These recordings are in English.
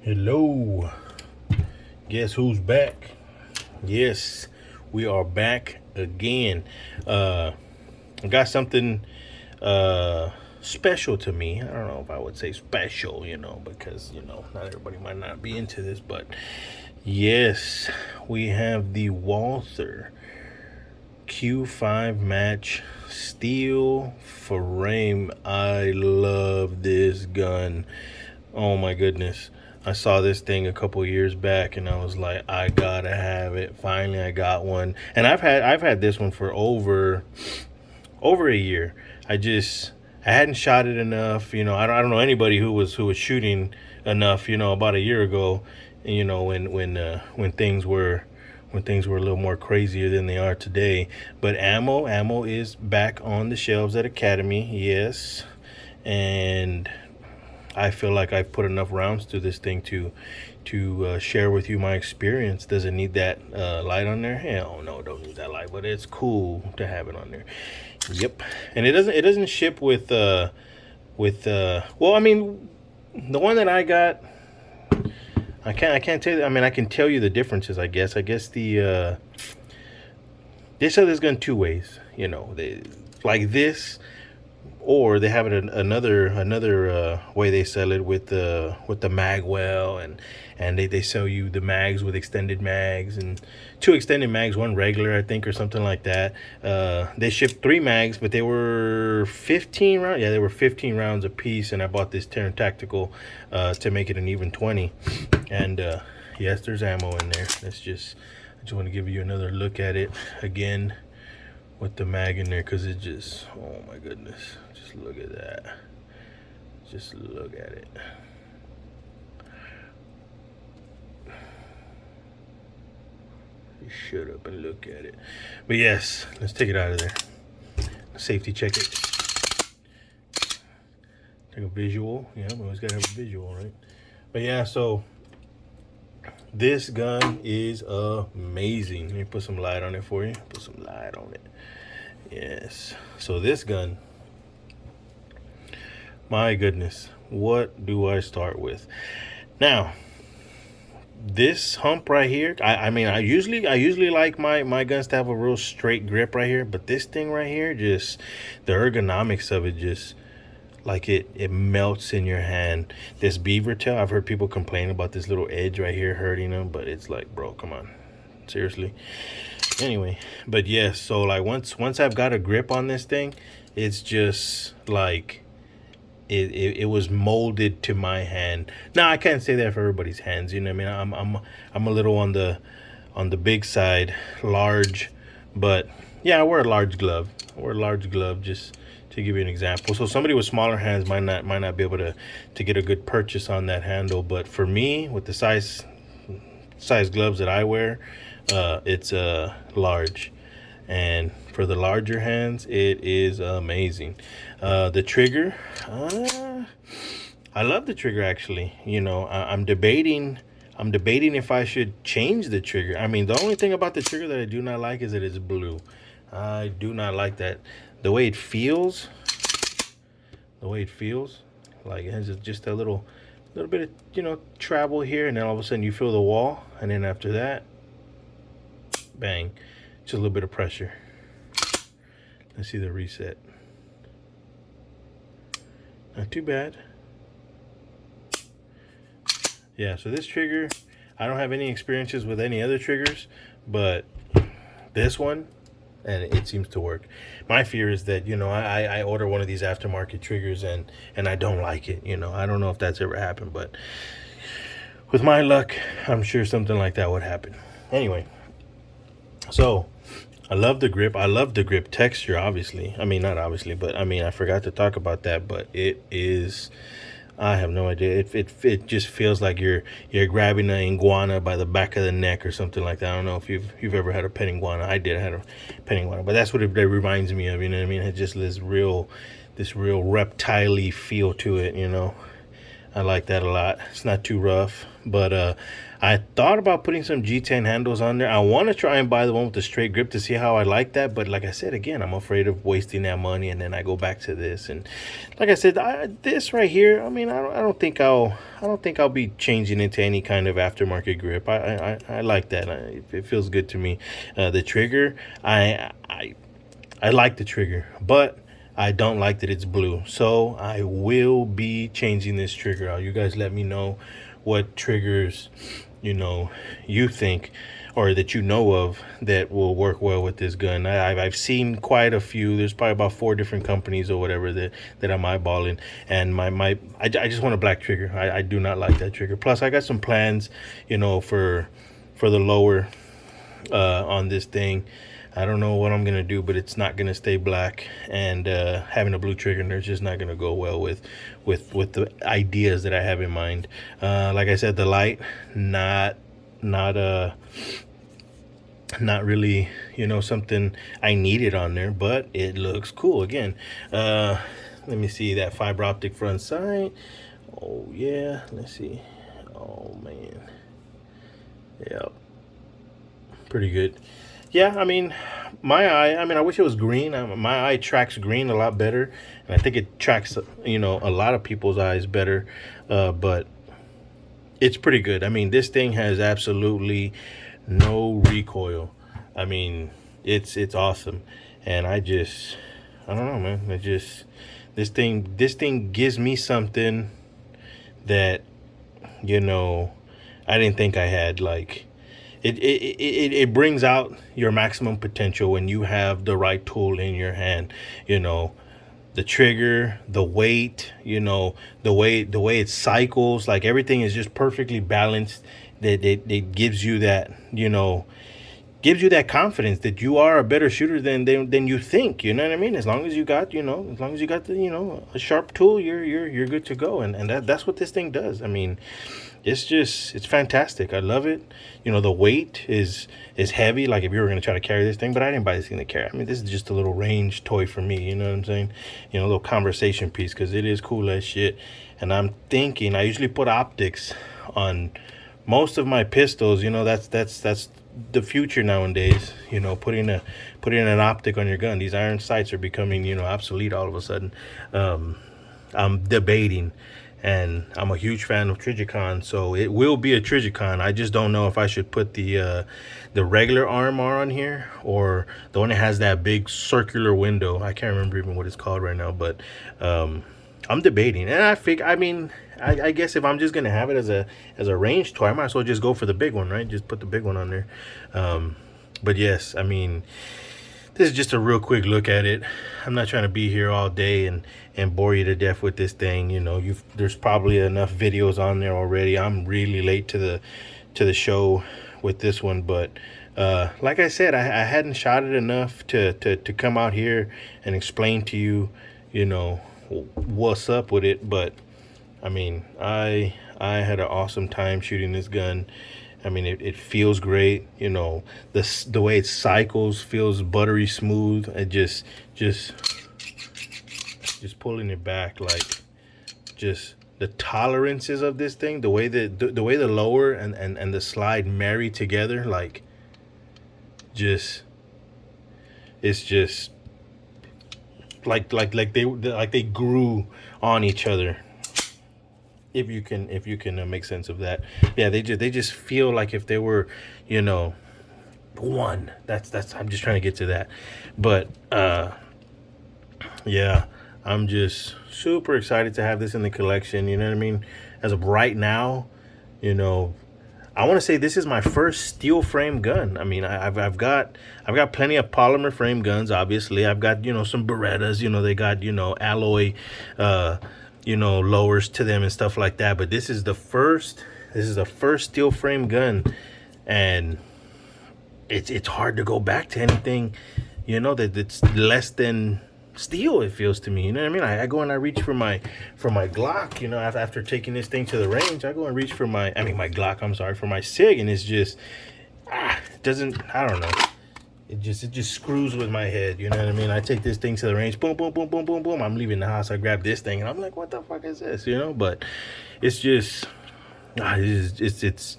Hello. Guess who's back? Yes, we are back again. I got something special to me. I don't know if I would say special, because not everybody might not be into this, but yes, we have the Walther Q5 match steel frame. I love this gun. Oh my goodness. I saw this thing a couple years back and I was like, I gotta have it. Finally I got one. And I've had this one for over a year. I hadn't shot it enough. I don't know anybody who was shooting enough, about a year ago, when things were a little more crazier than they are today. But ammo is back on the shelves at Academy, yes. And I feel like I've put enough rounds to this thing to share with you my experience. Does it need that light on there? Hell no, don't need that light, but it's cool to have it on there. Yep. And it doesn't ship with well, I mean, the one that I got, I can't tell you. I mean, I can tell you the differences, I guess. They sell this gun two ways, they like this, or they have it another way they sell it with the mag well, and they sell you the mags with extended mags, and two extended mags, one regular, I think, or something like that. They shipped three mags, but they were 15 rounds. Yeah, they were 15 rounds a piece, and I bought this Terran Tactical to make it an even 20. And yes, there's ammo in there. I just want to give you another look at it again with the mag in there, because it just, oh my goodness, just look at that. Just look at it. You shut up and look at it. But yes, let's take it out of there. Safety check it. Take a visual. Yeah, we always gotta have a visual, right? But yeah, so this gun is amazing. Let me put some light on it for you. Put some light on it. Yes. So this gun, my goodness, what do I start with? Now, this hump right here, I mean, I usually like my guns to have a real straight grip right here, but this thing right here, just the ergonomics of it, just like it melts in your hand. This beaver tail, I've heard people complain about this little edge right here hurting them, but it's like, bro, come on, seriously. Anyway, but yes, so like once I've got a grip on this thing, it's just like it was molded to my hand. Now I can't say that for everybody's hands, I mean, I'm a little on the big side, large, but yeah, I wear a large glove. Just to give you an example. So somebody with smaller hands might not be able to get a good purchase on that handle, but for me, with the size gloves that I wear, it's large, and for the larger hands, it is amazing. The trigger, I love the trigger, actually. I'm debating if I should change the trigger. I mean, the only thing about the trigger that I do not like is that it's blue. I do not like that. The way it feels, like it has just a little bit of travel here, and then all of a sudden you feel the wall, and then after that, bang, just a little bit of pressure. Let's see the reset. Not too bad. Yeah, so this trigger, I don't have any experiences with any other triggers, but this one, and it seems to work. My fear is that, I order one of these aftermarket triggers and I don't like it. I don't know if that's ever happened, but with my luck, I'm sure something like that would happen. Anyway, so I love the grip. I love the grip texture, obviously. I mean, not obviously, but I mean, I forgot to talk about that, but it is, I have no idea. It just feels like you're grabbing an iguana by the back of the neck or something like that. I don't know if you've ever had a pet iguana. I had a pet iguana, but that's what it reminds me of. You know what I mean? It's just this real reptile-y feel to it. I like that a lot. It's not too rough, but I thought about putting some G10 handles on there. I want to try and buy the one with the straight grip to see how I like that, but like I said, again, I'm afraid of wasting that money, and then I go back to this. And like I said, this right here, I mean, I don't think I'll be changing into any kind of aftermarket grip. I like that. It feels good to me. The trigger, I like the trigger, but I don't like that it's blue. So I will be changing this trigger out. You guys let me know what triggers, you think or that you know of that will work well with this gun. I've seen quite a few. There's probably about 4 different companies or whatever that I'm eyeballing. And I just want a black trigger. I do not like that trigger. Plus, I got some plans, for the lower on this thing. I don't know what I'm gonna do, but it's not gonna stay black, and having a blue trigger in there is just not gonna go well with the ideas that I have in mind. Like I said, the light, not really, something I needed on there, but it looks cool. Again, let me see that fiber optic front sight. Oh yeah, let's see. Oh man, yep, pretty good. Yeah, I mean, I wish it was green. My eye tracks green a lot better, and I think it tracks, a lot of people's eyes better, but it's pretty good. I mean, this thing has absolutely no recoil. I mean, it's awesome, and I don't know, man. This thing gives me something that, I didn't think I had. Like, it brings out your maximum potential when you have the right tool in your hand. The trigger, the weight, the way it cycles, like everything is just perfectly balanced. That it gives you that, gives you that confidence that you are a better shooter than you think. You know what I mean? As long as you got, the, a sharp tool, you're good to go. And that's what this thing does. I mean, it's fantastic. I love it. The weight is heavy, like if you were going to try to carry this thing, but I didn't buy this thing to carry. I mean, this is just a little range toy for me, you know what I'm saying? A little conversation piece, because it is cool as shit. And I'm thinking, I usually put optics on most of my pistols. That's the future nowadays, putting an optic on your gun. These iron sights are becoming, obsolete all of a sudden. I'm debating, and I'm a huge fan of Trijicon, so it will be a Trijicon. I just don't know if I should put the regular RMR on here, or the one that has that big circular window. I can't remember even what it's called right now, but I'm debating. And I guess if I'm just gonna have it as a range toy, I might as well just go for the big one, right? Just put the big one on there. But yes, I mean, this is just a real quick look at it. I'm not trying to be here all day and bore you to death with this thing. There's probably enough videos on there already. I'm really late to the show with this one, but like I said, I hadn't shot it enough to come out here and explain to you, what's up with it. But I mean, I had an awesome time shooting this gun. I mean, it feels great. The way it cycles feels buttery smooth. It just pulling it back, like, just the tolerances of this thing, the way the lower and the slide marry together, like, it's just like they grew on each other. If you can make sense of that. Yeah, they just feel like if they were, one. That's I'm just trying to get to that. But yeah, I'm just super excited to have this in the collection. You know what I mean? As of right now, I want to say this is my first steel frame gun. I mean, I've got plenty of polymer frame guns. Obviously, I've got some Berettas. They got alloy lowers to them and stuff like that. But this is the first steel frame gun, and it's hard to go back to anything that's less than steel. It feels to me, you know what I mean? I go and I reach for my Glock, after taking this thing to the range. I go and reach for my Glock, for my SIG, and it's just I don't know, it just screws with my head. You know what I mean? I take this thing to the range, boom, boom, boom, boom, boom, boom. I'm leaving the house. I grab this thing, and I'm like, what the fuck is this? You know? But it's just, it's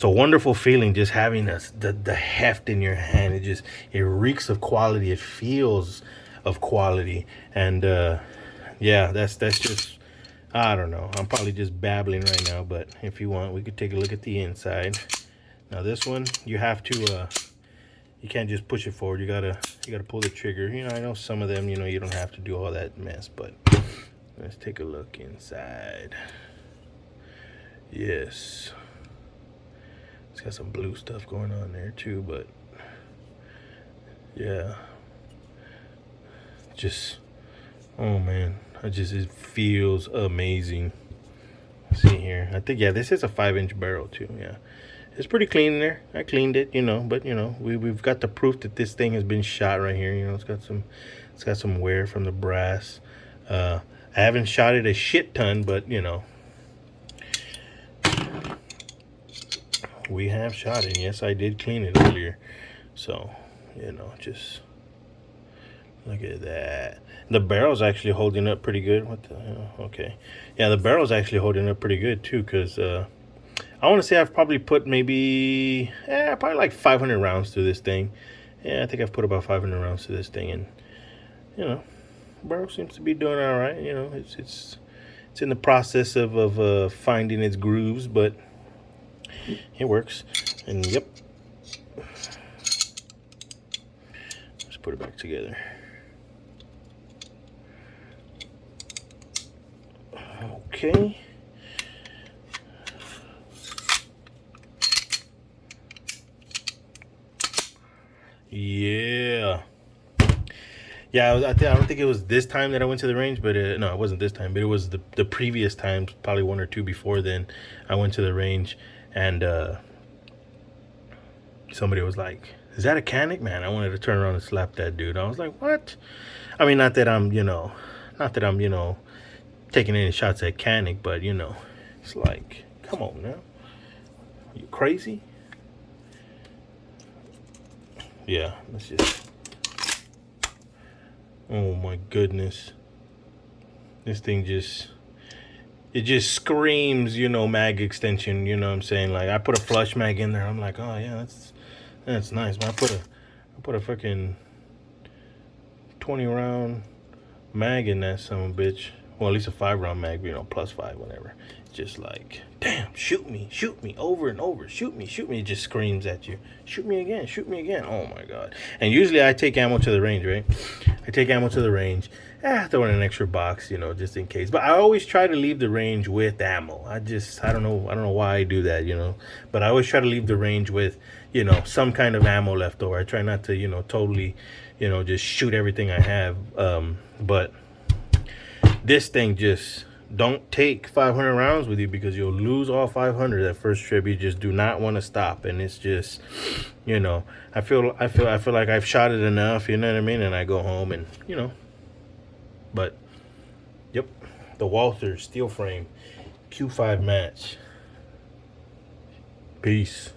a wonderful feeling just having the heft in your hand. It reeks of quality. It feels of quality, and yeah, that's just. I don't know. I'm probably just babbling right now, but if you want, we could take a look at the inside. Now this one, you have to. You can't just push it forward. You gotta pull the trigger. You know, I know some of them, you know, you don't have to do all that mess, but let's take a look inside. Yes. It's got some blue stuff going on there too, but yeah. Just, oh man, it feels amazing. See here. I think, yeah, this is a 5-inch barrel too, yeah. It's pretty clean in there. I cleaned it, you know, but you know, we've got the proof that this thing has been shot right here. You know, it's got some wear from the brass. I haven't shot it a shit ton, but you know, we have shot it. Yes, I did clean it earlier. So, you know, just look at that. The barrel's actually holding up pretty good. What the hell? Okay. Yeah, the barrel's actually holding up pretty good too, because I want to say I've probably put probably like 500 rounds through this thing. Yeah, I think I've put about 500 rounds to this thing, and you know, barrel seems to be doing all right. You know, it's in the process of finding its grooves, but it works. And yep, let's put it back together. Okay. Yeah. Yeah, I don't think it was this time that I went to the range, but no, it wasn't this time, but it was the previous times, probably one or two before then. I went to the range, and somebody was like, "Is that a Canic?" Man, I wanted to turn around and slap that dude. I was like, "What?" I mean, not that I'm taking any shots at Canic, but you know, it's like, come on now, you crazy? Yeah, let's just. Oh my goodness, this thing just screams, you know, mag extension. You know what I'm saying? Like, I put a flush mag in there. I'm like, oh yeah, that's nice. But I put a freaking 20 round mag in that son of a bitch. Well, at least a 5-round mag, you know, +5, whatever. It's just like, damn, shoot me, over and over, shoot me. It just screams at you, shoot me again. Oh my god. And usually I take ammo to the range, right? I take ammo to the range. Throw in an extra box, you know, just in case. But I always try to leave the range with ammo. I don't know why I do that, you know. But I always try to leave the range with, you know, some kind of ammo left over. I try not to, you know, totally, you know, just shoot everything I have. But this thing, just don't take 500 rounds with you, because you'll lose all 500 that first trip. You just do not want to stop, and it's just, you know, I feel like I've shot it enough, you know what I mean, and I go home and, you know. But yep, the Walther steel frame Q5 match. Peace.